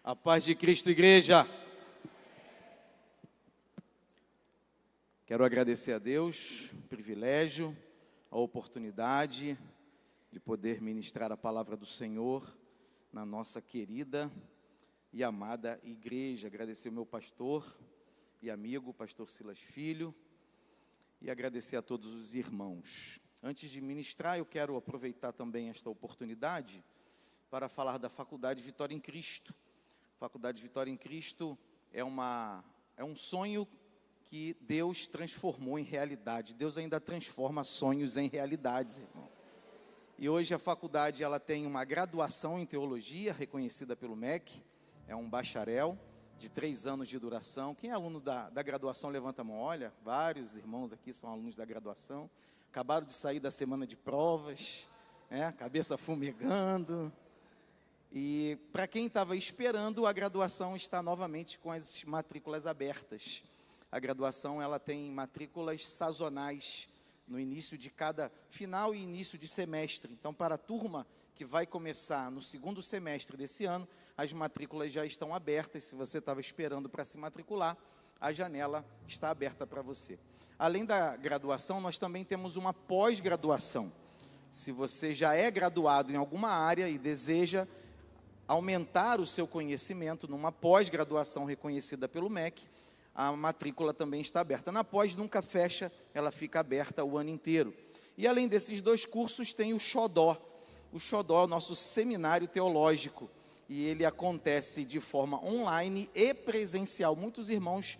A paz de Cristo, igreja. Quero agradecer a Deus o privilégio, a oportunidade de poder ministrar a palavra do Senhor na nossa querida e amada igreja. Agradecer o meu pastor e amigo, pastor Silas Filho, e agradecer a todos os irmãos. Antes de ministrar, eu quero aproveitar também esta oportunidade para falar da Faculdade Vitória em Cristo. Faculdade Vitória em Cristo é um sonho que Deus transformou em realidade. Deus ainda transforma sonhos em realidades, irmão. E hoje a faculdade ela tem uma graduação em teologia, reconhecida pelo MEC, é um bacharel de 3 anos de duração. Quem é aluno da graduação, levanta a mão. Olha, vários irmãos aqui são alunos da graduação, acabaram de sair da semana de provas, cabeça fumegando. E para quem estava esperando, a graduação está novamente com as matrículas abertas. A graduação ela tem matrículas sazonais no início de cada final e início de semestre. Então, para a turma que vai começar no segundo semestre desse ano, as matrículas já estão abertas. Se você estava esperando para se matricular, a janela está aberta para você. Além da graduação, nós também temos uma pós-graduação. Se você já é graduado em alguma área e deseja aumentar o seu conhecimento numa pós-graduação reconhecida pelo MEC, a matrícula também está aberta. Na pós nunca fecha, ela fica aberta o ano inteiro. E além desses 2 cursos, tem o Xodó. O Xodó é o nosso seminário teológico, e ele acontece de forma online e presencial. Muitos irmãos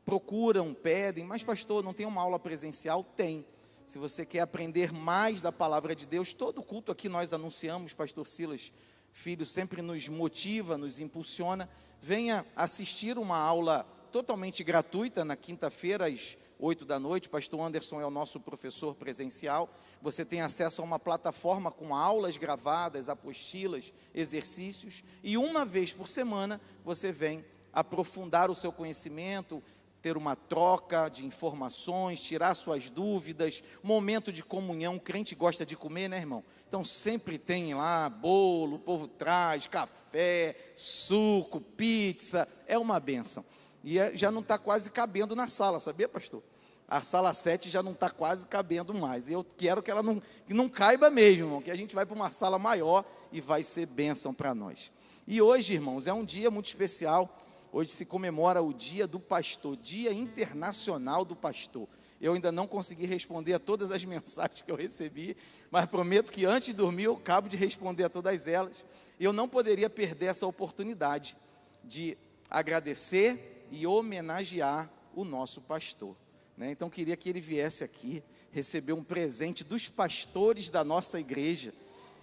procuram, pedem, mas pastor, não tem uma aula presencial? Tem. Se você quer aprender mais da palavra de Deus, todo culto aqui nós anunciamos, pastor Silas Filho sempre nos motiva, nos impulsiona. Venha assistir uma aula totalmente gratuita na quinta-feira às 8 da noite. Pastor Anderson é o nosso professor presencial. Você tem acesso a uma plataforma com aulas gravadas, apostilas, exercícios, e uma vez por semana você vem aprofundar o seu conhecimento, ter uma troca de informações, tirar suas dúvidas, momento de comunhão. O crente gosta de comer, né, irmão? Então sempre tem lá bolo, o povo traz, café, suco, pizza, é uma bênção. E já não está quase cabendo na sala, sabia, pastor? A sala 7 já não está quase cabendo mais. E eu quero que ela não caiba mesmo, irmão, que a gente vai para uma sala maior e vai ser bênção para nós. E hoje, irmãos, é um dia muito especial. Hoje se comemora o Dia do Pastor, Dia Internacional do Pastor. Eu ainda não consegui responder a todas as mensagens que eu recebi, mas prometo que antes de dormir eu acabo de responder a todas elas. Eu não poderia perder essa oportunidade de agradecer e homenagear o nosso pastor, né? Então queria que ele viesse aqui receber um presente dos pastores da nossa igreja.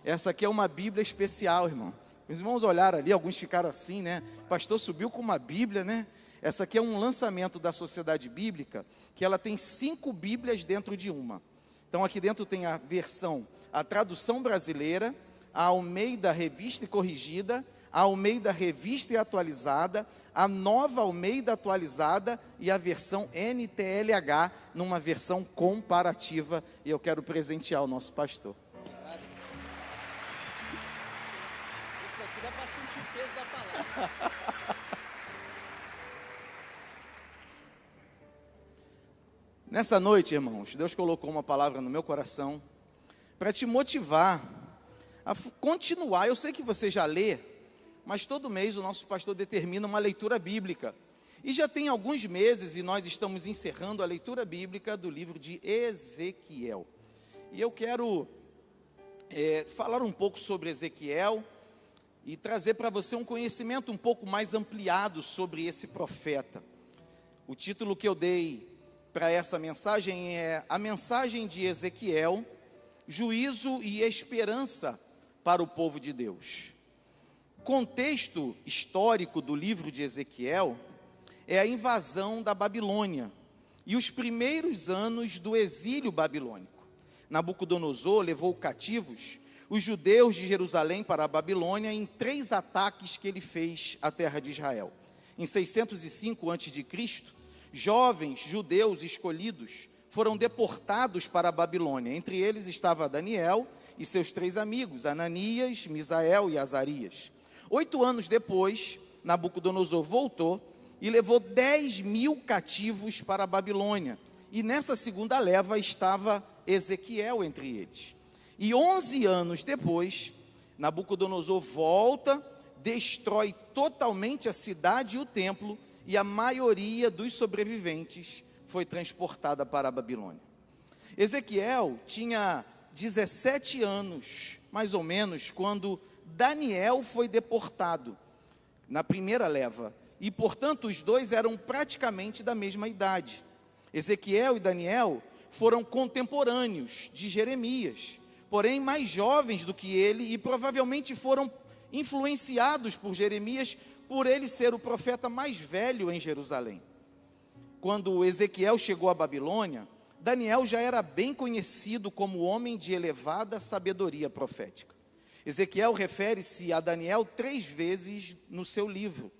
Essa aqui é uma Bíblia especial, irmão. Os irmãos olharam ali, alguns ficaram assim, né? O pastor subiu com uma Bíblia, né? Essa aqui é um lançamento da Sociedade Bíblica, que ela tem 5 Bíblias dentro de uma. Então aqui dentro tem a tradução brasileira, a Almeida Revista e Corrigida, a Almeida Revista e Atualizada, a Nova Almeida Atualizada e a versão NTLH, numa versão comparativa. E eu quero presentear o nosso pastor. Isso aqui dá para sentir o peso da palavra. Nessa noite, irmãos, Deus colocou uma palavra no meu coração para te motivar a continuar. Eu sei que você já lê, mas todo mês o nosso pastor determina uma leitura bíblica. E já tem alguns meses e nós estamos encerrando a leitura bíblica do livro de Ezequiel. E eu quero falar um pouco sobre Ezequiel e trazer para você um conhecimento um pouco mais ampliado sobre esse profeta. O título que eu dei para essa mensagem é a mensagem de Ezequiel, juízo e esperança para o povo de Deus. O contexto histórico do livro de Ezequiel é a invasão da Babilônia e os primeiros anos do exílio babilônico. Nabucodonosor levou cativos os judeus de Jerusalém para a Babilônia em 3 ataques que ele fez à terra de Israel. Em 605 a.C., jovens judeus escolhidos foram deportados para a Babilônia. Entre eles estava Daniel e seus 3 amigos, Ananias, Misael e Azarias. 8 anos depois, Nabucodonosor voltou e levou 10.000 cativos para a Babilônia. E nessa segunda leva estava Ezequiel entre eles. E 11 anos depois, Nabucodonosor volta, destrói totalmente a cidade e o templo, e a maioria dos sobreviventes foi transportada para a Babilônia. Ezequiel tinha 17 anos, mais ou menos, quando Daniel foi deportado, na primeira leva, e portanto os dois eram praticamente da mesma idade. Ezequiel e Daniel foram contemporâneos de Jeremias, porém mais jovens do que ele, e provavelmente foram influenciados por Jeremias, por ele ser o profeta mais velho em Jerusalém. Quando Ezequiel chegou à Babilônia, Daniel já era bem conhecido como homem de elevada sabedoria profética. Ezequiel refere-se a Daniel 3 vezes no seu livro.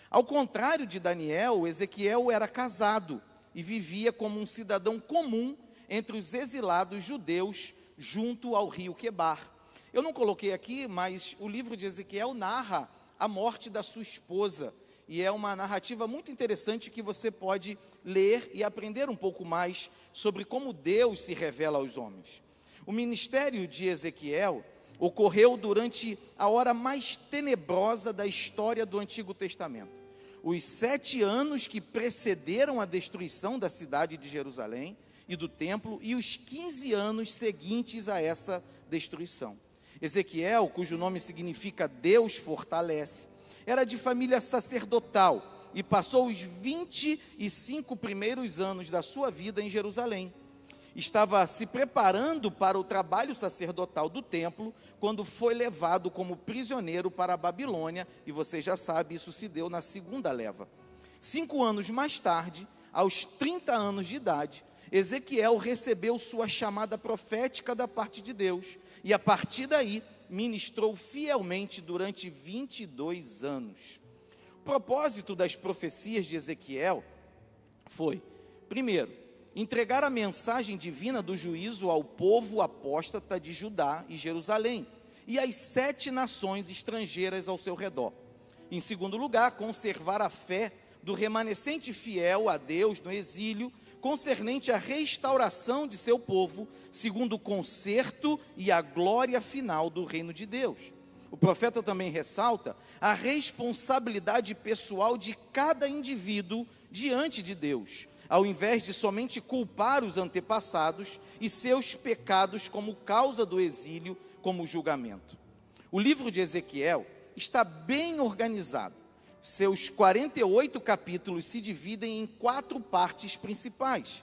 Ao contrário de Daniel, Ezequiel era casado e vivia como um cidadão comum entre os exilados judeus junto ao rio Quebar. Eu não coloquei aqui, mas o livro de Ezequiel narra a morte da sua esposa, e é uma narrativa muito interessante que você pode ler e aprender um pouco mais sobre como Deus se revela aos homens. O ministério de Ezequiel ocorreu durante a hora mais tenebrosa da história do Antigo Testamento. Os 7 anos que precederam a destruição da cidade de Jerusalém e do templo, e os 15 anos seguintes a essa destruição. Ezequiel, cujo nome significa Deus fortalece, era de família sacerdotal e passou os 25 primeiros anos da sua vida em Jerusalém. Estava se preparando para o trabalho sacerdotal do templo, quando foi levado como prisioneiro para a Babilônia, e você já sabe, isso se deu na segunda leva. 5 anos mais tarde, aos 30 anos de idade, Ezequiel recebeu sua chamada profética da parte de Deus, e a partir daí, ministrou fielmente durante 22 anos. O propósito das profecias de Ezequiel foi, primeiro, entregar a mensagem divina do juízo ao povo apóstata de Judá e Jerusalém, e às 7 nações estrangeiras ao seu redor. Em segundo lugar, conservar a fé do remanescente fiel a Deus no exílio, concernente à restauração de seu povo, segundo o conserto e a glória final do reino de Deus. O profeta também ressalta a responsabilidade pessoal de cada indivíduo diante de Deus, ao invés de somente culpar os antepassados e seus pecados como causa do exílio, como julgamento. O livro de Ezequiel está bem organizado. Seus 48 capítulos se dividem em 4 partes principais.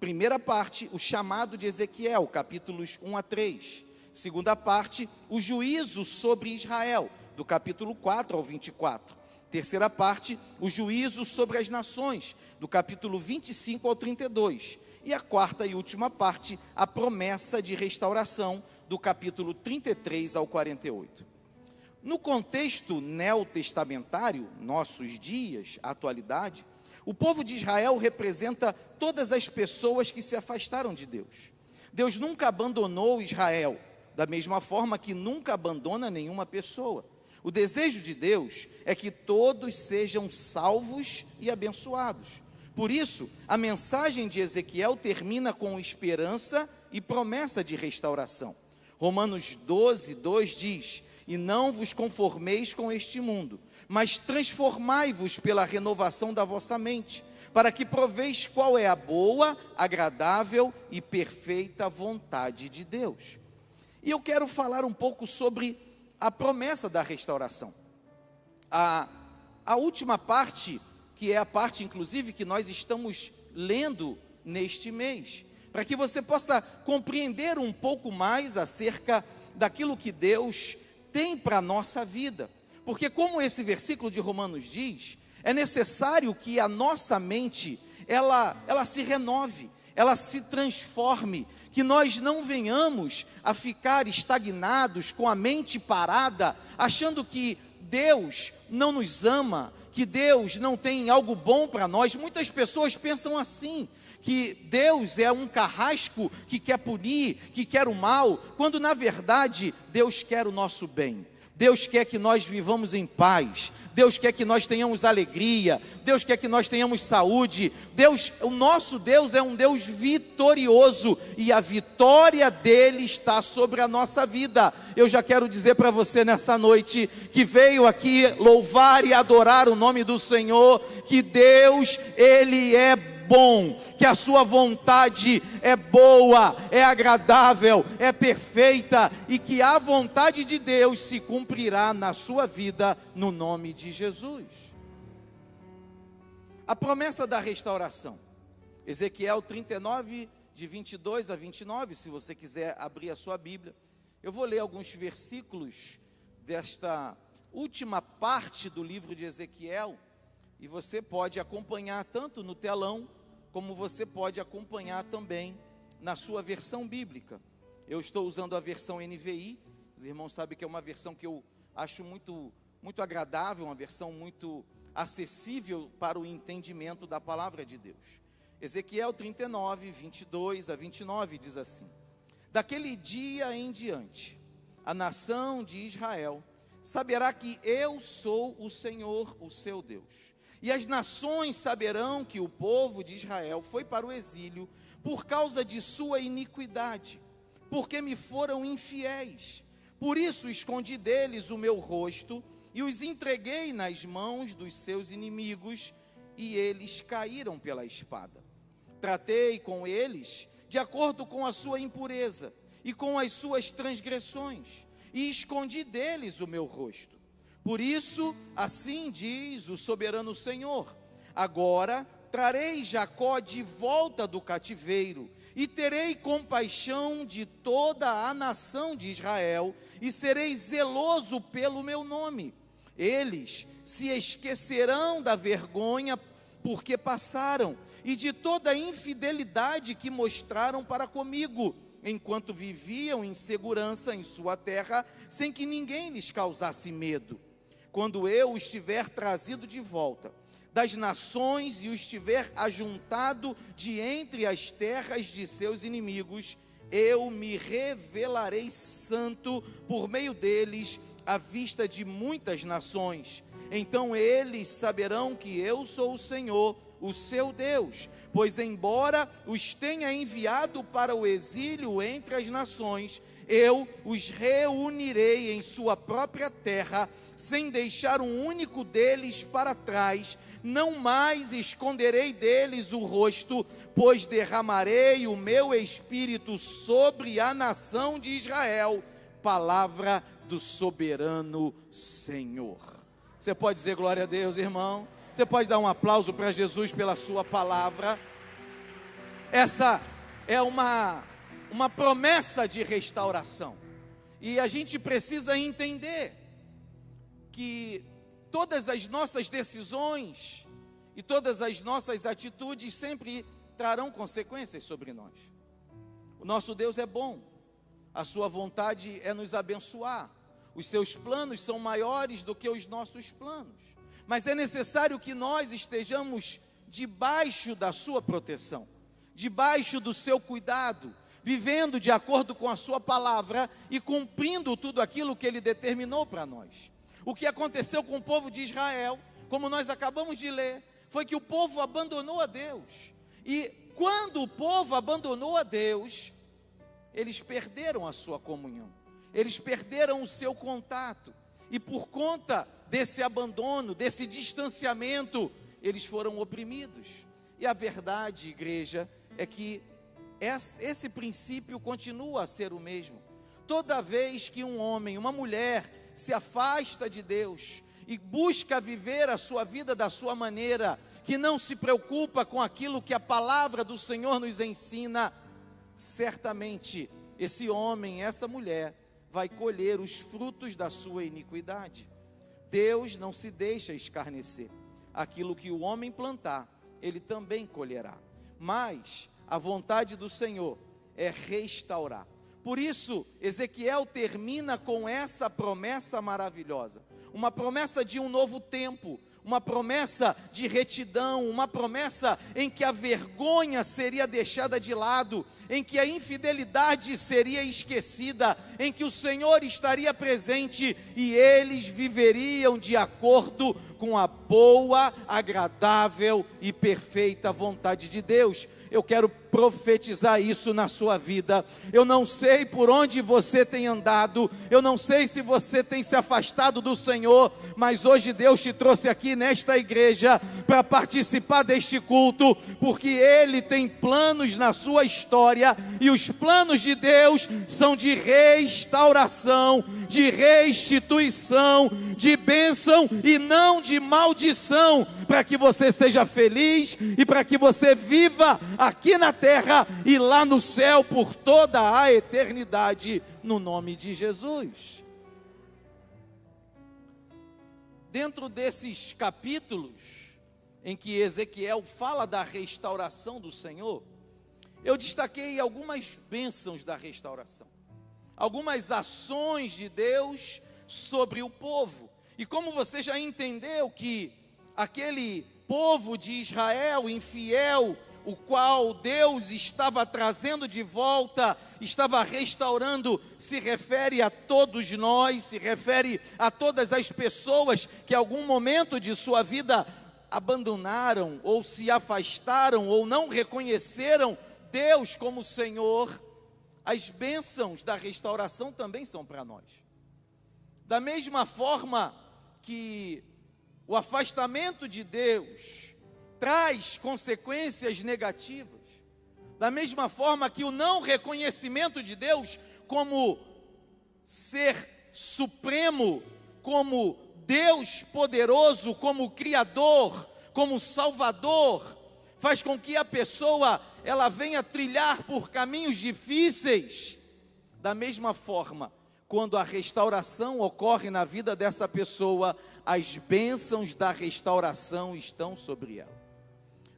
Primeira parte, o chamado de Ezequiel, capítulos 1 a 3. Segunda parte, o juízo sobre Israel, do capítulo 4 ao 24. Terceira parte, o juízo sobre as nações, do capítulo 25 ao 32. E a quarta e última parte, a promessa de restauração, do capítulo 33 ao 48. No contexto neotestamentário, nossos dias, atualidade, o povo de Israel representa todas as pessoas que se afastaram de Deus. Deus nunca abandonou Israel, da mesma forma que nunca abandona nenhuma pessoa. O desejo de Deus é que todos sejam salvos e abençoados. Por isso, a mensagem de Ezequiel termina com esperança e promessa de restauração. Romanos 12, 2 diz: e não vos conformeis com este mundo, mas transformai-vos pela renovação da vossa mente, para que proveis qual é a boa, agradável e perfeita vontade de Deus. E eu quero falar um pouco sobre a promessa da restauração. A última parte, que é a parte inclusive que nós estamos lendo neste mês, para que você possa compreender um pouco mais acerca daquilo que Deus tem para a nossa vida, porque como esse versículo de Romanos diz, é necessário que a nossa mente, ela se renove, ela se transforme, que nós não venhamos a ficar estagnados, com a mente parada, achando que Deus não nos ama, que Deus não tem algo bom para nós. Muitas pessoas pensam assim, que Deus é um carrasco que quer punir, que quer o mal, quando na verdade Deus quer o nosso bem. Deus quer que nós vivamos em paz, Deus quer que nós tenhamos alegria, Deus quer que nós tenhamos saúde. O nosso Deus é um Deus vitorioso, e a vitória dele está sobre a nossa vida. Eu já quero dizer para você nessa noite, que veio aqui louvar e adorar o nome do Senhor, que Deus, Ele é bom, que a sua vontade é boa, é agradável, é perfeita, e que a vontade de Deus se cumprirá na sua vida, no nome de Jesus. A promessa da restauração, Ezequiel 39, de 22 a 29, se você quiser abrir a sua Bíblia, eu vou ler alguns versículos desta última parte do livro de Ezequiel, e você pode acompanhar tanto no telão, como você pode acompanhar também na sua versão bíblica. Eu estou usando a versão NVI, os irmãos sabem que é uma versão que eu acho muito agradável, uma versão muito acessível para o entendimento da palavra de Deus. Ezequiel 39, 22 a 29 diz assim: daquele dia em diante, a nação de Israel saberá que eu sou o Senhor, o seu Deus. E as nações saberão que o povo de Israel foi para o exílio por causa de sua iniquidade, porque me foram infiéis. Por isso escondi deles o meu rosto e os entreguei nas mãos dos seus inimigos, e eles caíram pela espada. Tratei com eles de acordo com a sua impureza e com as suas transgressões, e escondi deles o meu rosto. Por isso, assim diz o soberano Senhor: agora trarei Jacó de volta do cativeiro, e terei compaixão de toda a nação de Israel, e serei zeloso pelo meu nome. Eles se esquecerão da vergonha porque passaram, e de toda a infidelidade que mostraram para comigo, enquanto viviam em segurança em sua terra, sem que ninguém lhes causasse medo. Quando eu os tiver trazido de volta das nações e os tiver ajuntado de entre as terras de seus inimigos, eu me revelarei santo por meio deles à vista de muitas nações. Então eles saberão que eu sou o Senhor, o seu Deus, pois embora os tenha enviado para o exílio entre as nações, eu os reunirei em sua própria terra, sem deixar um único deles para trás. Não mais esconderei deles o rosto, pois derramarei o meu espírito sobre a nação de Israel. Palavra do soberano Senhor. Você pode dizer glória a Deus, irmão? Você pode dar um aplauso para Jesus pela sua palavra. Essa é uma promessa de restauração, e a gente precisa entender que todas as nossas decisões e todas as nossas atitudes sempre trarão consequências sobre nós. O nosso Deus é bom, a sua vontade é nos abençoar, os seus planos são maiores do que os nossos planos, mas é necessário que nós estejamos debaixo da sua proteção, debaixo do seu cuidado, vivendo de acordo com a sua palavra e cumprindo tudo aquilo que ele determinou para nós. O que aconteceu com o povo de Israel, como nós acabamos de ler, foi que o povo abandonou a Deus. E quando o povo abandonou a Deus, eles perderam a sua comunhão, eles perderam o seu contato, e por conta desse abandono, desse distanciamento, eles foram oprimidos. E a verdade, igreja, é que esse princípio continua a ser o mesmo. Toda vez que um homem, uma mulher se afasta de Deus e busca viver a sua vida da sua maneira, que não se preocupa com aquilo que a palavra do Senhor nos ensina, certamente esse homem, essa mulher, vai colher os frutos da sua iniquidade. Deus não se deixa escarnecer. Aquilo que o homem plantar, ele também colherá. Mas a vontade do Senhor é restaurar. Por isso, Ezequiel termina com essa promessa maravilhosa. uma promessa de um novo tempo, uma promessa de retidão, uma promessa em que a vergonha seria deixada de lado, em que a infidelidade seria esquecida, em que o Senhor estaria presente e eles viveriam de acordo com a boa, agradável e perfeita vontade de Deus. Eu quero profetizar isso na sua vida. Eu não sei por onde você tem andado, eu não sei se você tem se afastado do Senhor, mas hoje Deus te trouxe aqui nesta igreja para participar deste culto, porque Ele tem planos na sua história, e os planos de Deus são de restauração, de restituição, de bênção e não de maldição, para que você seja feliz e para que você viva aqui na terra e lá no céu por toda a eternidade, no nome de Jesus. Dentro desses capítulos em que Ezequiel fala da restauração do Senhor, eu destaquei algumas bênçãos da restauração, algumas ações de Deus sobre o povo. E como você já entendeu que aquele povo de Israel infiel, o qual Deus estava trazendo de volta, estava restaurando, se refere a todos nós, se refere a todas as pessoas que em algum momento de sua vida abandonaram, ou se afastaram, ou não reconheceram Deus como Senhor. As bênçãos da restauração também são para nós. Da mesma forma que o afastamento de Deus traz consequências negativas, da mesma forma que o não reconhecimento de Deus como ser supremo, como Deus poderoso, como Criador, como Salvador, faz com que a pessoa ela venha trilhar por caminhos difíceis. Da mesma forma, quando a restauração ocorre na vida dessa pessoa, as bênçãos da restauração estão sobre ela.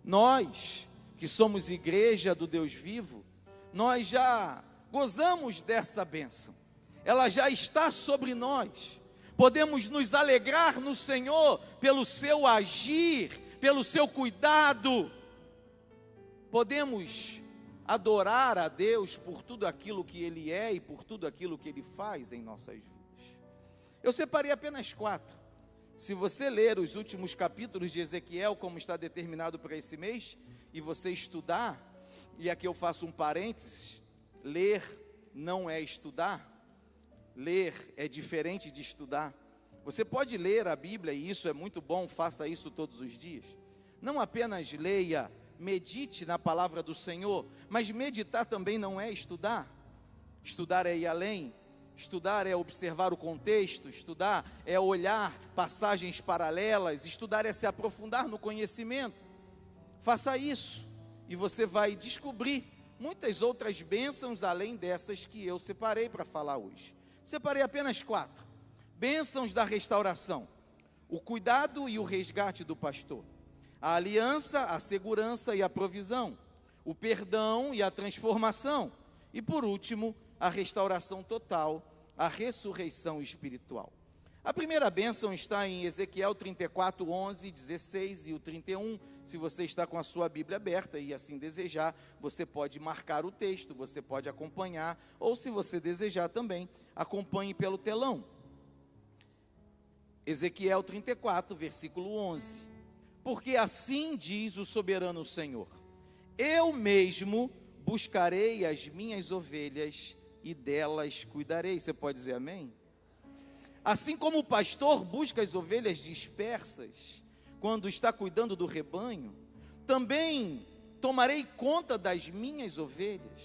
Nós, que somos igreja do Deus vivo, nós já gozamos dessa bênção, ela já está sobre nós. Podemos nos alegrar no Senhor pelo seu agir, pelo seu cuidado. Podemos adorar a Deus por tudo aquilo que Ele é e por tudo aquilo que Ele faz em nossas vidas. Eu separei apenas 4. Se você ler os últimos capítulos de Ezequiel, como está determinado para esse mês, e você estudar, e aqui eu faço um parênteses, ler não é estudar, ler é diferente de estudar. Você pode ler a Bíblia, e isso é muito bom, faça isso todos os dias. Não apenas leia, medite na palavra do Senhor, mas meditar também não é estudar. Estudar é ir além. Estudar é observar o contexto, estudar é olhar passagens paralelas, estudar é se aprofundar no conhecimento. Faça isso e você vai descobrir muitas outras bênçãos além dessas que eu separei para falar hoje. Separei apenas 4. Bênçãos da restauração: o cuidado e o resgate do pastor, a aliança, a segurança e a provisão, o perdão e a transformação, e por último, a restauração total, a ressurreição espiritual. A primeira bênção está em Ezequiel 34, 11, 16 e o 31. Se você está com a sua Bíblia aberta e assim desejar, você pode marcar o texto, você pode acompanhar, ou se você desejar também, acompanhe pelo telão. Ezequiel 34, versículo 11. Porque assim diz o soberano Senhor: eu mesmo buscarei as minhas ovelhas e delas cuidarei. Você pode dizer amém? Assim como o pastor busca as ovelhas dispersas quando está cuidando do rebanho, também tomarei conta das minhas ovelhas.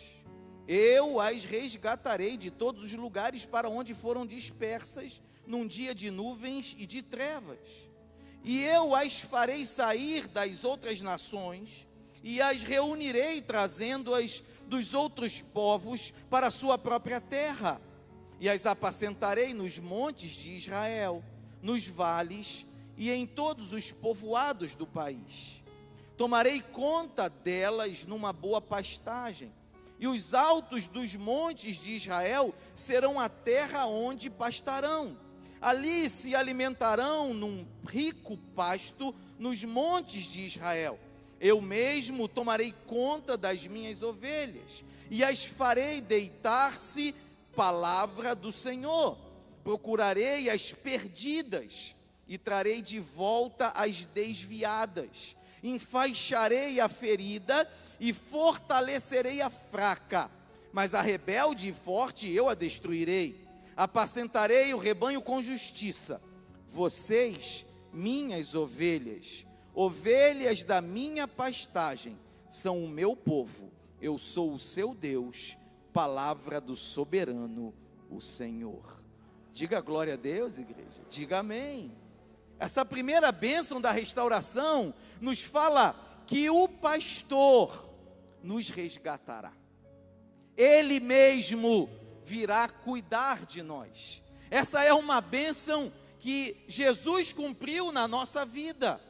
Eu as resgatarei de todos os lugares para onde foram dispersas num dia de nuvens e de trevas. E eu as farei sair das outras nações e as reunirei, trazendo-as dos outros povos para a sua própria terra, e as apacentarei nos montes de Israel, nos vales e em todos os povoados do país. Tomarei conta delas numa boa pastagem, e os altos dos montes de Israel serão a terra onde pastarão. Ali se alimentarão num rico pasto nos montes de Israel. Eu mesmo tomarei conta das minhas ovelhas e as farei deitar-se, palavra do Senhor. Procurarei as perdidas e trarei de volta as desviadas. Enfaixarei a ferida e fortalecerei a fraca, mas a rebelde e forte eu a destruirei. Apacentarei o rebanho com justiça. Vocês, minhas ovelhas, ovelhas da minha pastagem, são o meu povo. Eu sou o seu Deus, palavra do soberano, o Senhor. Diga glória a Deus, igreja. Diga amém. Essa primeira bênção da restauração nos fala que o pastor nos resgatará. Ele mesmo virá cuidar de nós. Essa é uma bênção que Jesus cumpriu na nossa vida.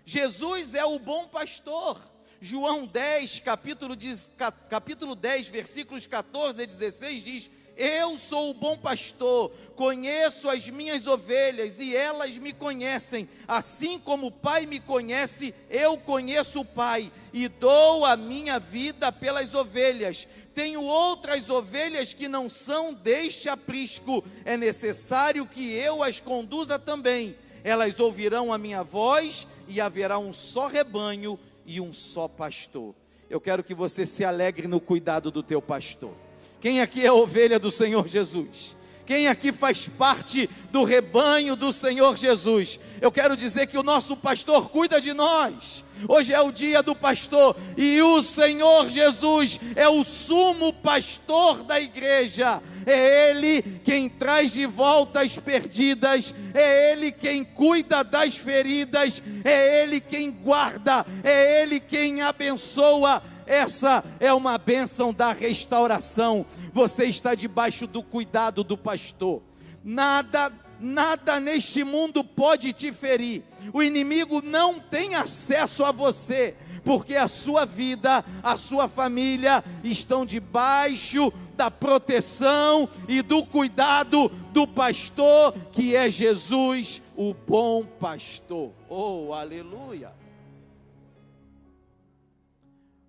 Jesus é o bom pastor. João 10, capítulo 10, versículos 14 e 16 diz: eu sou o bom pastor, conheço as minhas ovelhas e elas me conhecem, assim como o Pai me conhece, eu conheço o Pai e dou a minha vida pelas ovelhas. Tenho outras ovelhas que não são deste aprisco, é necessário que eu as conduza também. Elas ouvirão a minha voz e haverá um só rebanho e um só pastor. Eu quero que você se alegre no cuidado do teu pastor. Quem aqui é ovelha do Senhor Jesus? Quem aqui faz parte do rebanho do Senhor Jesus? Eu quero dizer que o nosso pastor cuida de nós. Hoje é o dia do pastor e o Senhor Jesus é o sumo pastor da igreja. É Ele quem traz de volta as perdidas, é Ele quem cuida das feridas, é Ele quem guarda, é Ele quem abençoa. Essa é uma bênção da restauração. Você está debaixo do cuidado do pastor. Nada neste mundo pode te ferir. O inimigo não tem acesso a você, porque a sua vida, a sua família estão debaixo da proteção e do cuidado do pastor, que é Jesus, o bom pastor. Oh, aleluia!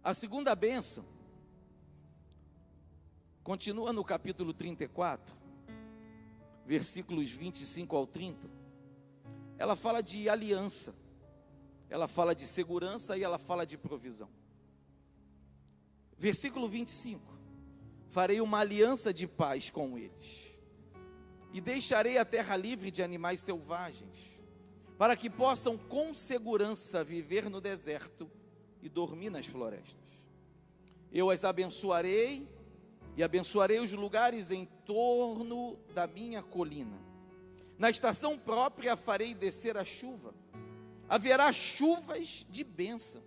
A segunda bênção continua no capítulo 34, versículos 25 ao 30. Ela fala de aliança, ela fala de segurança e ela fala de provisão. Versículo 25: farei uma aliança de paz com eles, e deixarei a terra livre de animais selvagens, para que possam com segurança viver no deserto e dormir nas florestas. Eu as abençoarei e abençoarei os lugares em torno da minha colina. Na estação própria farei descer a chuva. Haverá chuvas de bênçãos.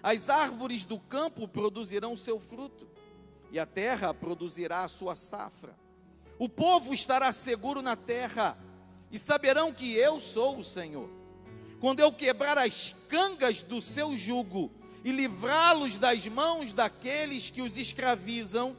As árvores do campo produzirão seu fruto, e a terra produzirá a sua safra. O povo estará seguro na terra, e saberão que eu sou o Senhor. Quando eu quebrar as cangas do seu jugo e livrá-los das mãos daqueles que os escravizam,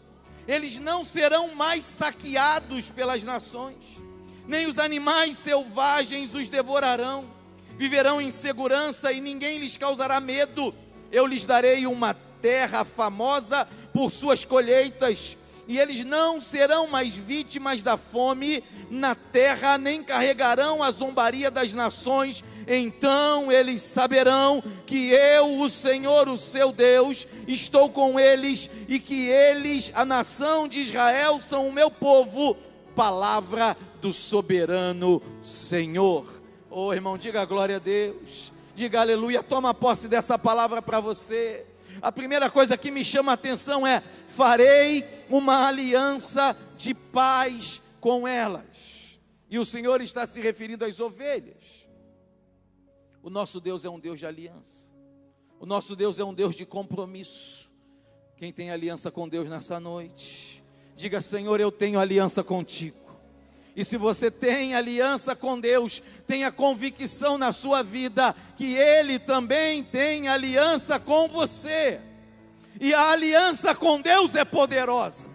eles não serão mais saqueados pelas nações, nem os animais selvagens os devorarão. Viverão em segurança e ninguém lhes causará medo. Eu lhes darei uma terra famosa por suas colheitas, e eles não serão mais vítimas da fome na terra, nem carregarão a zombaria das nações. Então eles saberão que eu, o Senhor, o seu Deus, estou com eles, e que eles, a nação de Israel, são o meu povo. Palavra do soberano Senhor. Oh, irmão, diga glória a Deus, diga aleluia, toma posse dessa palavra para você. A primeira coisa que me chama a atenção é: farei uma aliança de paz com elas. E o Senhor está se referindo às ovelhas. O nosso Deus é um Deus de aliança. O nosso Deus é um Deus de compromisso. Quem tem aliança com Deus nessa noite, diga: Senhor, eu tenho aliança contigo. E se você tem aliança com Deus, tenha convicção na sua vida que Ele também tem aliança com você. E a aliança com Deus é poderosa.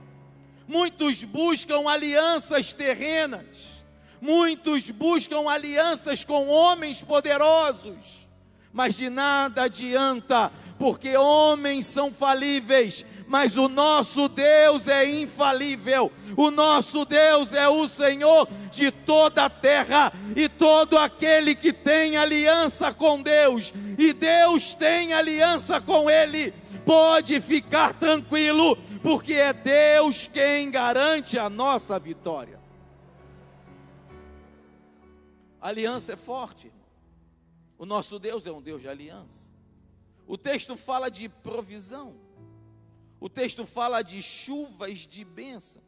Muitos buscam alianças terrenas, Muitos buscam alianças com homens poderosos, mas de nada adianta, porque homens são falíveis, mas o nosso Deus é infalível. O nosso Deus é o Senhor de toda a terra, e todo aquele que tem aliança com Deus, e Deus tem aliança com ele, pode ficar tranquilo, porque é Deus quem garante a nossa vitória. A aliança é forte. O nosso Deus é um Deus de aliança. O texto fala de provisão. O texto fala de chuvas de bênçãos.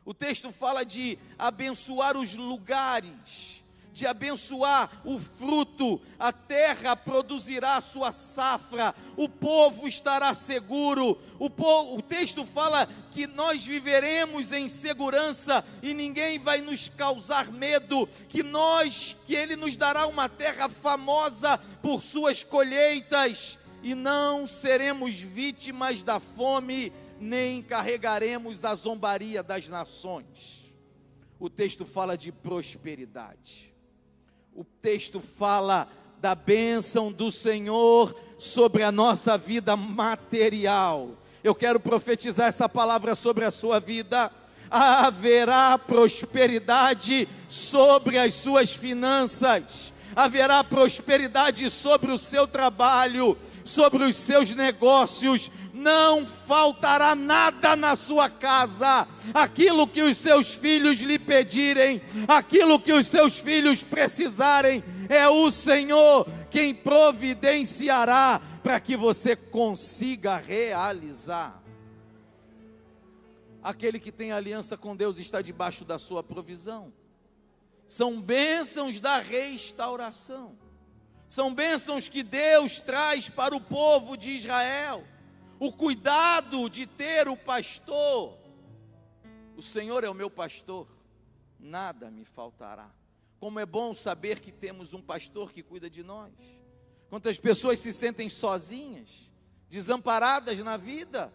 O texto fala de abençoar os lugares, de abençoar o fruto. A terra produzirá a sua safra, o povo estará seguro. O texto fala que nós viveremos em segurança e ninguém vai nos causar medo, que Ele nos dará uma terra famosa por suas colheitas, e não seremos vítimas da fome, nem carregaremos a zombaria das nações. O texto fala de prosperidade. O texto fala da bênção do Senhor sobre a nossa vida material. Eu quero profetizar essa palavra sobre a sua vida. Haverá prosperidade sobre as suas finanças. Haverá prosperidade sobre o seu trabalho, sobre os seus negócios. Não faltará nada na sua casa. Aquilo que os seus filhos lhe pedirem, aquilo que os seus filhos precisarem, é o Senhor quem providenciará para que você consiga realizar. Aquele que tem aliança com Deus está debaixo da sua provisão. São bênçãos da restauração. São bênçãos que Deus traz para o povo de Israel. O cuidado de ter o pastor. O Senhor é o meu pastor, nada me faltará. Como é bom saber que temos um pastor que cuida de nós. Quantas pessoas se sentem sozinhas, desamparadas na vida.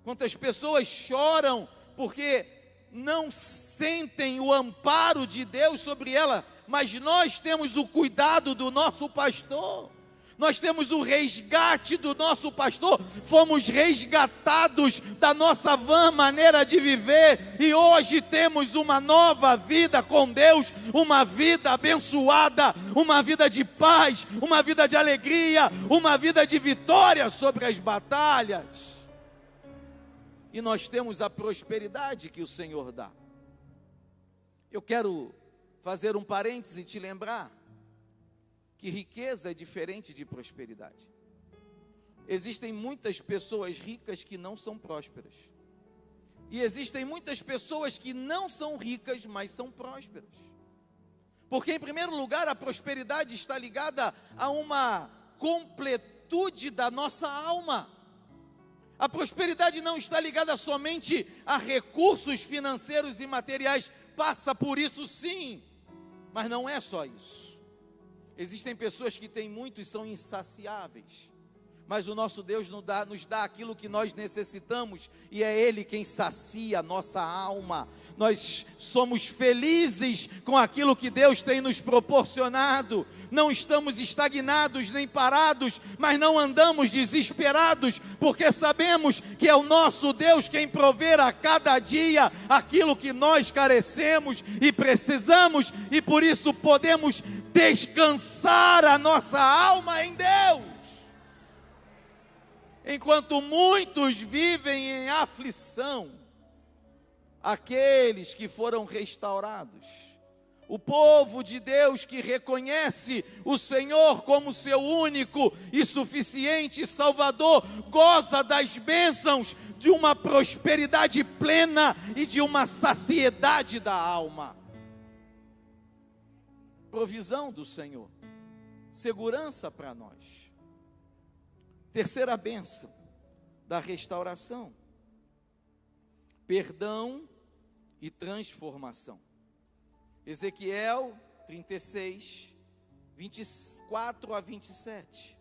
Quantas pessoas choram porque não sentem o amparo de Deus sobre ela. Mas nós temos o cuidado do nosso pastor. Nós temos o resgate do nosso pastor, fomos resgatados da nossa vã maneira de viver, e hoje temos uma nova vida com Deus, uma vida abençoada, uma vida de paz, uma vida de alegria, uma vida de vitória sobre as batalhas. E nós temos a prosperidade que o Senhor dá. Eu quero fazer um parêntese e te lembrar que riqueza é diferente de prosperidade. Existem muitas pessoas ricas que não são prósperas. E existem muitas pessoas que não são ricas, mas são prósperas. Porque, em primeiro lugar, a prosperidade está ligada a uma completude da nossa alma. A prosperidade não está ligada somente a recursos financeiros e materiais. Passa por isso sim, mas não é só isso. Existem pessoas que têm muito e são insaciáveis, mas o nosso Deus nos dá aquilo que nós necessitamos, e é Ele quem sacia a nossa alma. Nós somos felizes com aquilo que Deus tem nos proporcionado. Não estamos estagnados nem parados, mas não andamos desesperados, porque sabemos que é o nosso Deus quem prover a cada dia aquilo que nós carecemos e precisamos, e por isso podemos descansar a nossa alma em Deus. Enquanto muitos vivem em aflição, aqueles que foram restaurados, o povo de Deus que reconhece o Senhor como seu único e suficiente Salvador, goza das bênçãos de uma prosperidade plena e de uma saciedade da alma. Provisão do Senhor, segurança para nós. Terceira bênção da restauração: perdão e transformação. Ezequiel 36, 24 a 27.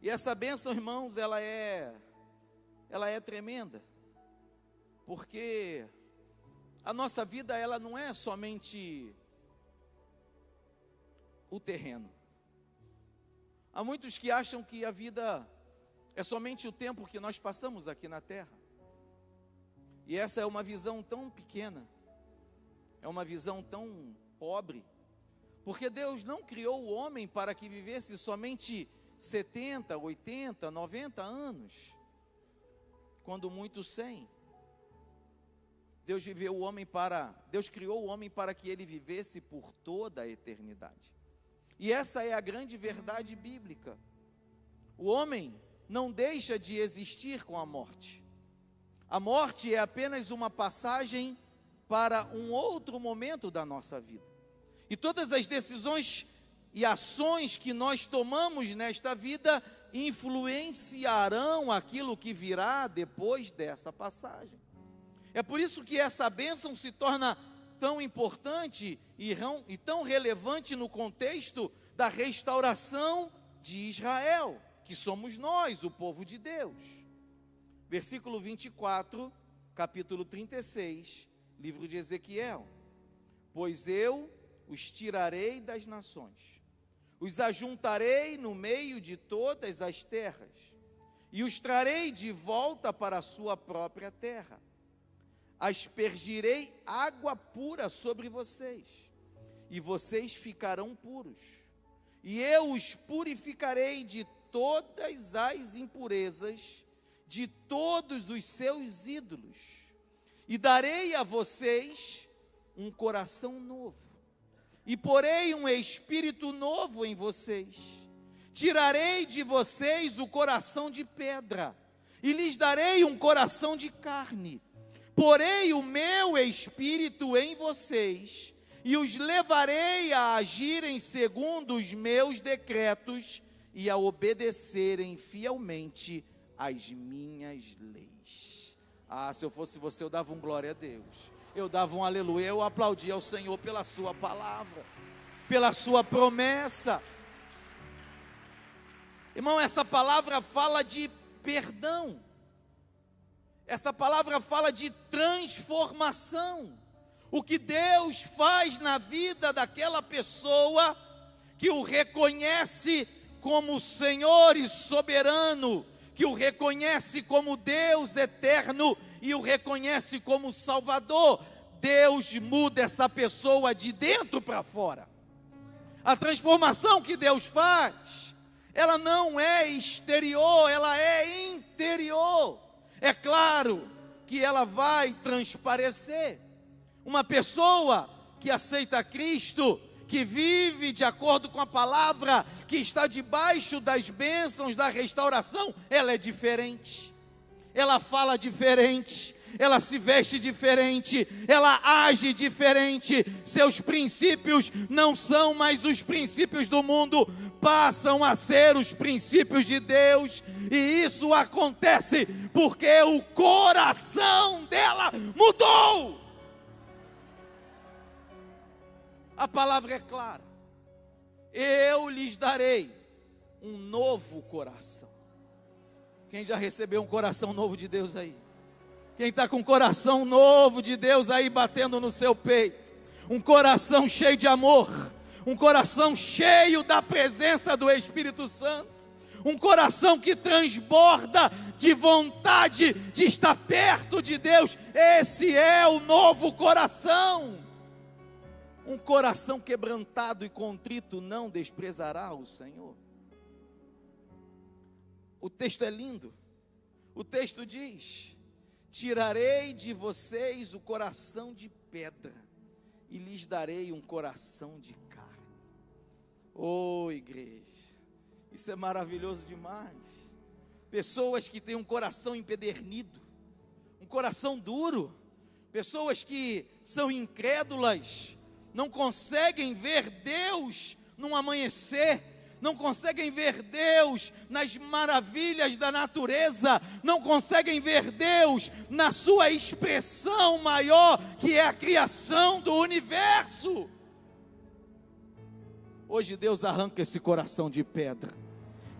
E essa bênção, irmãos, ela é tremenda, porque a nossa vida, ela não é somente o terreno. Há muitos que acham que a vida é somente o tempo que nós passamos aqui na terra. E essa é uma visão tão pequena, é uma visão tão pobre, porque Deus não criou o homem para que vivesse somente 70, 80, 90 anos, quando muito 100. Deus criou o homem para que ele vivesse por toda a eternidade. E essa é a grande verdade bíblica. O homem não deixa de existir com a morte. A morte é apenas uma passagem para um outro momento da nossa vida. E todas as decisões e ações que nós tomamos nesta vida influenciarão aquilo que virá depois dessa passagem. É por isso que essa bênção se torna tão importante e tão relevante no contexto da restauração de Israel, que somos nós, o povo de Deus. Versículo 24, capítulo 36, livro de Ezequiel. Pois eu os tirarei das nações, os ajuntarei no meio de todas as terras, e os trarei de volta para a sua própria terra. Aspergirei água pura sobre vocês, e vocês ficarão puros, e eu os purificarei de todas as impurezas, de todos os seus ídolos, e darei a vocês um coração novo, e porei um espírito novo em vocês. Tirarei de vocês o coração de pedra, e lhes darei um coração de carne. Porei o meu espírito em vocês, e os levarei a agirem segundo os meus decretos, e a obedecerem fielmente as minhas leis. Se eu fosse você, eu dava um glória a Deus, eu dava um aleluia, eu aplaudia ao Senhor pela sua palavra, pela sua promessa. Irmão, essa palavra fala de perdão, essa palavra fala de transformação. O que Deus faz na vida daquela pessoa que o reconhece como Senhor e soberano, que o reconhece como Deus eterno e o reconhece como Salvador. Deus muda essa pessoa de dentro para fora. A transformação que Deus faz, ela não é exterior, ela é interior. É claro que ela vai transparecer. Uma pessoa que aceita Cristo, que vive de acordo com a palavra, que está debaixo das bênçãos da restauração, ela é diferente, ela fala diferente, ela se veste diferente, ela age diferente. Seus princípios não são mais os princípios do mundo, passam a ser os princípios de Deus, e isso acontece porque o coração dela mudou. A palavra é clara: eu lhes darei um novo coração. Quem já recebeu um coração novo de Deus aí? Quem está com um coração novo de Deus aí batendo no seu peito? Um coração cheio de amor, um coração cheio da presença do Espírito Santo, um coração que transborda de vontade de estar perto de Deus. Esse é o novo coração. Um coração quebrantado e contrito não desprezará o Senhor. O texto é lindo. O texto diz: tirarei de vocês o coração de pedra e lhes darei um coração de carne. Oh, igreja, isso é maravilhoso demais. Pessoas que têm um coração empedernido, um coração duro, pessoas que são incrédulas, não conseguem ver Deus num amanhecer, não conseguem ver Deus nas maravilhas da natureza, não conseguem ver Deus na sua expressão maior, que é a criação do universo. Hoje Deus arranca esse coração de pedra,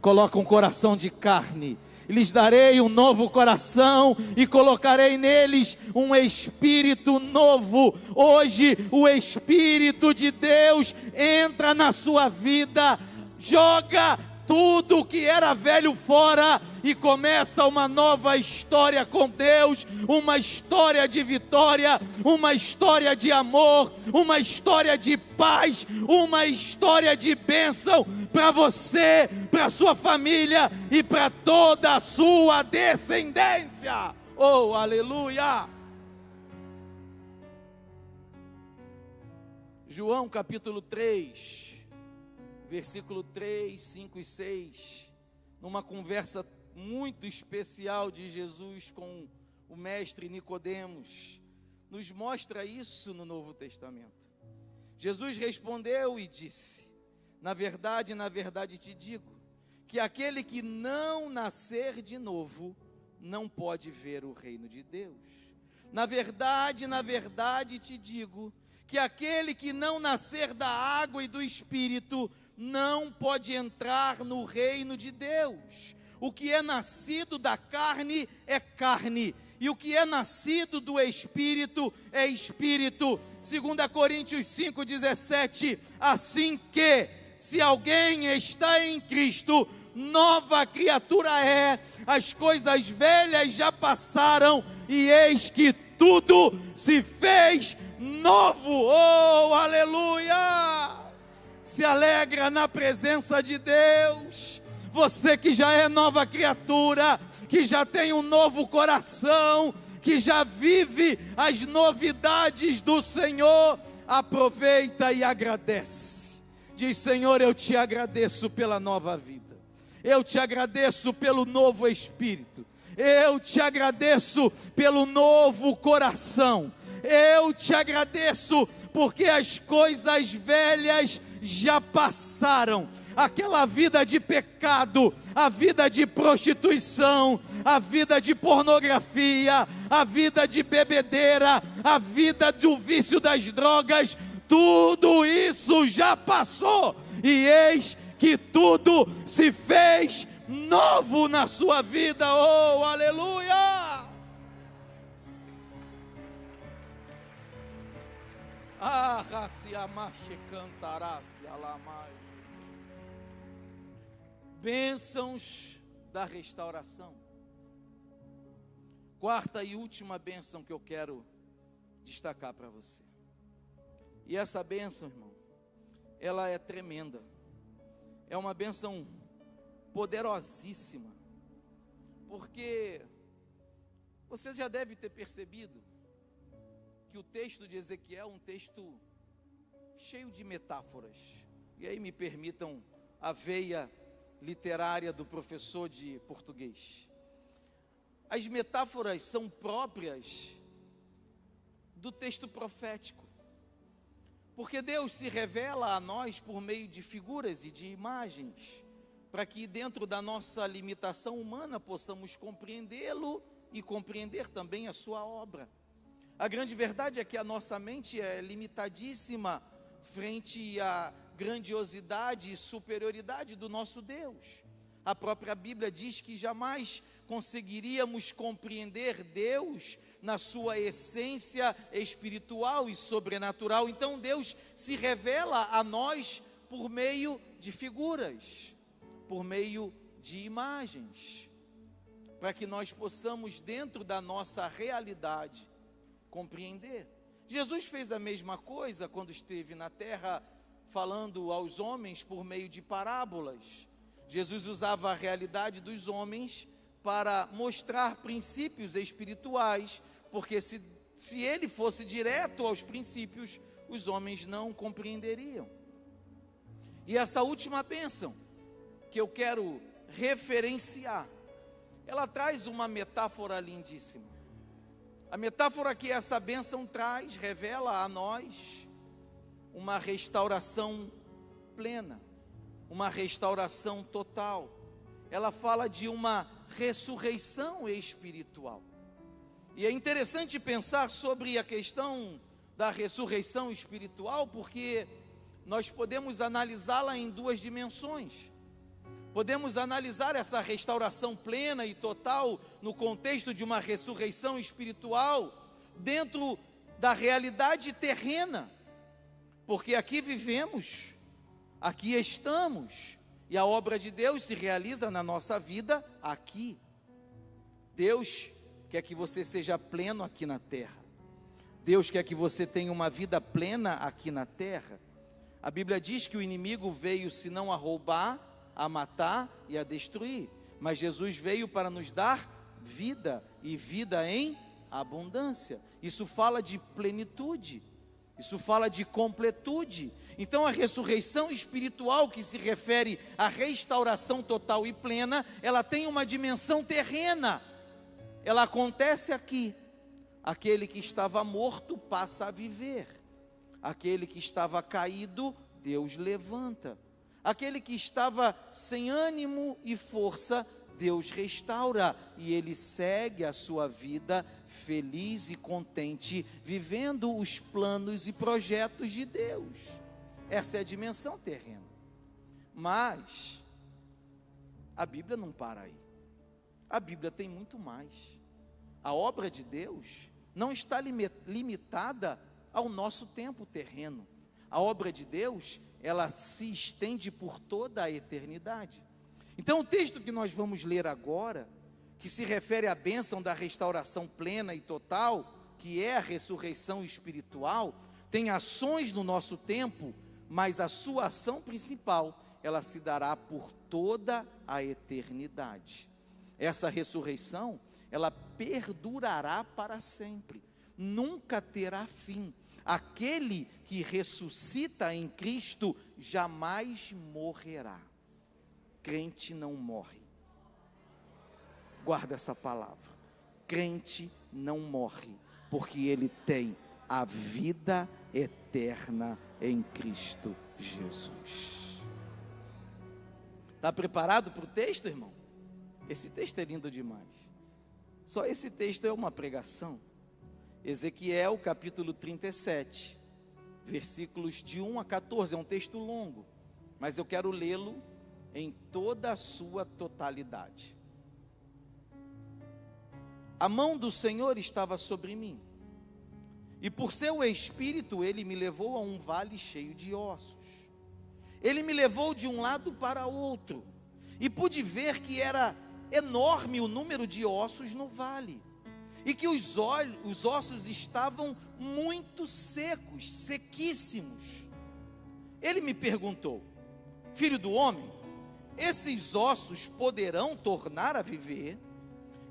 coloca um coração de carne. Lhes darei um novo coração e colocarei neles um espírito novo. Hoje o Espírito de Deus entra na sua vida, joga tudo o que era velho fora e começa uma nova história com Deus, uma história de vitória, uma história de amor, uma história de paz, uma história de bênção para você, para sua família e para toda a sua descendência. Oh, aleluia! João capítulo 3, versículo 3, 5 e 6, numa conversa muito especial de Jesus com o mestre Nicodemos, nos mostra isso no Novo Testamento. Jesus respondeu e disse: na verdade te digo, que aquele que não nascer de novo, não pode ver o reino de Deus. Na verdade te digo, que aquele que não nascer da água e do Espírito, não pode entrar no reino de Deus. O que é nascido da carne é carne, e o que é nascido do Espírito é Espírito. 2 Coríntios 5,17, assim que, se alguém está em Cristo, nova criatura é, as coisas velhas já passaram, e eis que tudo se fez novo. Oh, aleluia! Se alegra na presença de Deus. Você que já é nova criatura, que já tem um novo coração, que já vive as novidades do Senhor, aproveita e agradece. Diz: Senhor, eu te agradeço pela nova vida, eu te agradeço pelo novo espírito, eu te agradeço pelo novo coração, eu te agradeço porque as coisas velhas já passaram. Aquela vida de pecado, a vida de prostituição, a vida de pornografia, a vida de bebedeira, a vida do vício das drogas, tudo isso já passou, e eis que tudo se fez novo na sua vida. Oh, aleluia! Ah, raciamache cantará-se alamai. Bênçãos da restauração. Quarta e última bênção que eu quero destacar para você. E essa bênção, irmão, ela é tremenda. É uma bênção poderosíssima. Porque você já deve ter percebido que o texto de Ezequiel é um texto cheio de metáforas. E aí me permitam a veia literária do professor de português. As metáforas são próprias do texto profético, porque Deus se revela a nós por meio de figuras e de imagens, para que dentro da nossa limitação humana possamos compreendê-lo e compreender também a sua obra. A grande verdade é que a nossa mente é limitadíssima frente à grandiosidade e superioridade do nosso Deus. A própria Bíblia diz que jamais conseguiríamos compreender Deus na sua essência espiritual e sobrenatural. Então Deus se revela a nós por meio de figuras, por meio de imagens, para que nós possamos, dentro da nossa realidade, compreender. Jesus fez a mesma coisa quando esteve na terra, falando aos homens por meio de parábolas. Jesus usava a realidade dos homens para mostrar princípios espirituais, porque se ele fosse direto aos princípios, os homens não compreenderiam. E essa última bênção que eu quero referenciar, ela traz uma metáfora lindíssima. A metáfora que essa bênção traz, revela a nós uma restauração plena, uma restauração total. Ela fala de uma ressurreição espiritual. E é interessante pensar sobre a questão da ressurreição espiritual, porque nós podemos analisá-la em duas dimensões. Podemos analisar essa restauração plena e total no contexto de uma ressurreição espiritual dentro da realidade terrena, porque aqui vivemos, aqui estamos, e a obra de Deus se realiza na nossa vida aqui. Deus quer que você seja pleno aqui na terra. Deus quer que você tenha uma vida plena aqui na terra. A Bíblia diz que o inimigo veio senão a roubar, a matar e a destruir, mas Jesus veio para nos dar vida, e vida em abundância. Isso fala de plenitude, isso fala de completude. Então a ressurreição espiritual, que se refere à restauração total e plena, ela tem uma dimensão terrena, ela acontece aqui. Aquele que estava morto passa a viver, aquele que estava caído, Deus levanta, aquele que estava sem ânimo e força, Deus restaura, e ele segue a sua vida feliz e contente, vivendo os planos e projetos de Deus. Essa é a dimensão terrena. Mas a Bíblia não para aí. A Bíblia tem muito mais. A obra de Deus não está limitada ao nosso tempo terreno. A obra de Deus, ela se estende por toda a eternidade. Então o texto que nós vamos ler agora, que se refere à bênção da restauração plena e total, que é a ressurreição espiritual, tem ações no nosso tempo, mas a sua ação principal, ela se dará por toda a eternidade. Essa ressurreição, ela perdurará para sempre, nunca terá fim. Aquele que ressuscita em Cristo jamais morrerá. Crente não morre. Guarda essa palavra. Crente não morre, porque ele tem a vida eterna em Cristo Jesus. Está preparado para o texto, irmão? Esse texto é lindo demais. Só esse texto é uma pregação. Ezequiel capítulo 37, versículos de 1 a 14, é um texto longo, mas eu quero lê-lo em toda a sua totalidade. A mão do Senhor estava sobre mim, e por seu espírito ele me levou a um vale cheio de ossos. Ele me levou de um lado para outro, e pude ver que era enorme o número de ossos no vale, e que os ossos estavam muito secos, sequíssimos. Ele me perguntou: filho do homem, esses ossos poderão tornar a viver?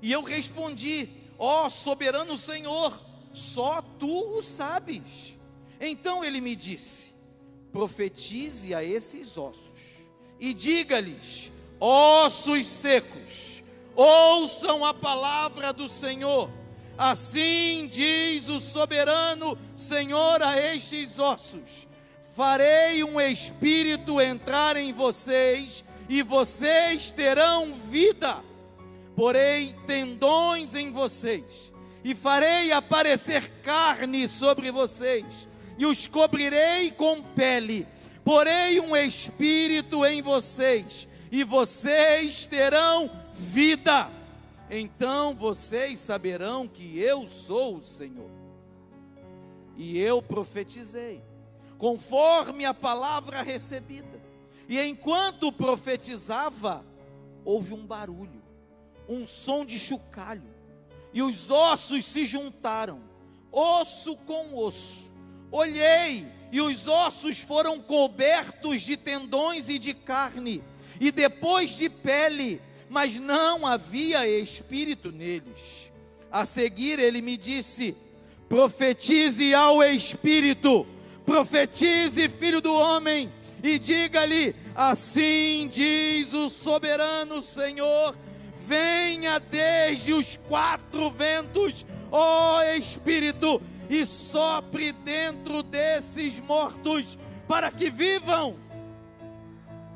E eu respondi: ó soberano Senhor, só tu o sabes. Então ele me disse: profetize a esses ossos e diga-lhes: ossos secos, ouçam a palavra do Senhor. Assim diz o soberano Senhor a estes ossos: farei um espírito entrar em vocês, e vocês terão vida. Porei tendões em vocês, e farei aparecer carne sobre vocês, e os cobrirei com pele. Porei um espírito em vocês, e vocês terão vida. Então vocês saberão que eu sou o Senhor. E eu profetizei, conforme a palavra recebida. E enquanto profetizava, houve um barulho, um som de chocalho, e os ossos se juntaram, osso com osso. Olhei, e os ossos foram cobertos de tendões e de carne, e depois de pele, mas não havia espírito neles. A seguir ele me disse: profetize ao espírito, profetize, filho do homem, e diga-lhe: assim diz o soberano Senhor, venha desde os quatro ventos, ó Espírito, e sopre dentro desses mortos, para que vivam.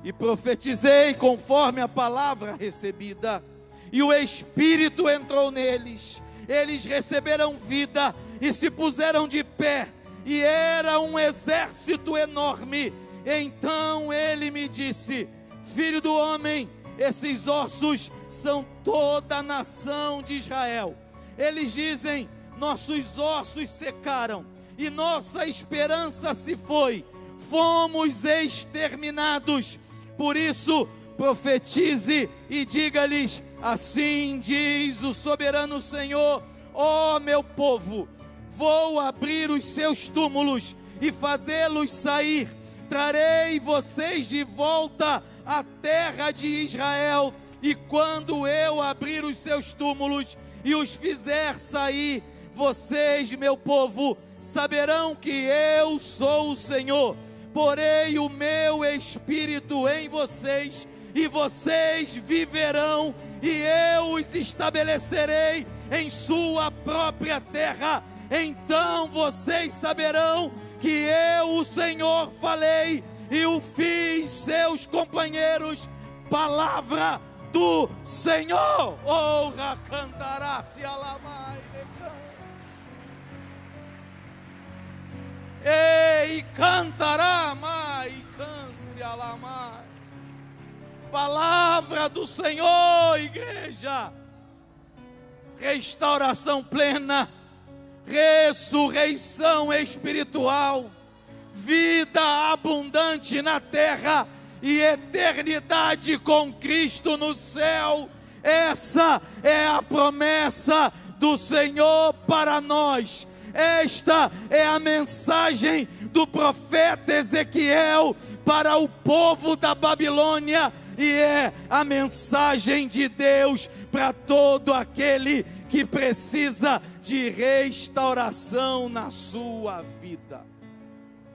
E profetizei conforme a palavra recebida, e o Espírito entrou neles, eles receberam vida, e se puseram de pé, e era um exército enorme. Então ele me disse: filho do homem, esses ossos são toda a nação de Israel. Eles dizem: nossos ossos secaram e nossa esperança se foi, fomos exterminados. Por isso, profetize e diga-lhes: assim diz o soberano Senhor: ó meu povo, vou abrir os seus túmulos e fazê-los sair. Trarei vocês de volta à terra de Israel. E quando eu abrir os seus túmulos e os fizer sair, vocês, meu povo, saberão que eu sou o Senhor. Porei o meu espírito em vocês e vocês viverão, e eu os estabelecerei em sua própria terra. Então vocês saberão que eu, o Senhor, falei e o fiz seus companheiros. Palavra do Senhor. Oh, cantará se alamai. Ei, cantará mai, canto alamai. Palavra do Senhor, igreja. Restauração plena, ressurreição espiritual, vida abundante na terra e eternidade com Cristo no céu. Essa é a promessa do Senhor para nós. Esta é a mensagem do profeta Ezequiel para o povo da Babilônia, e é a mensagem de Deus para todo aquele que precisa de restauração na sua vida.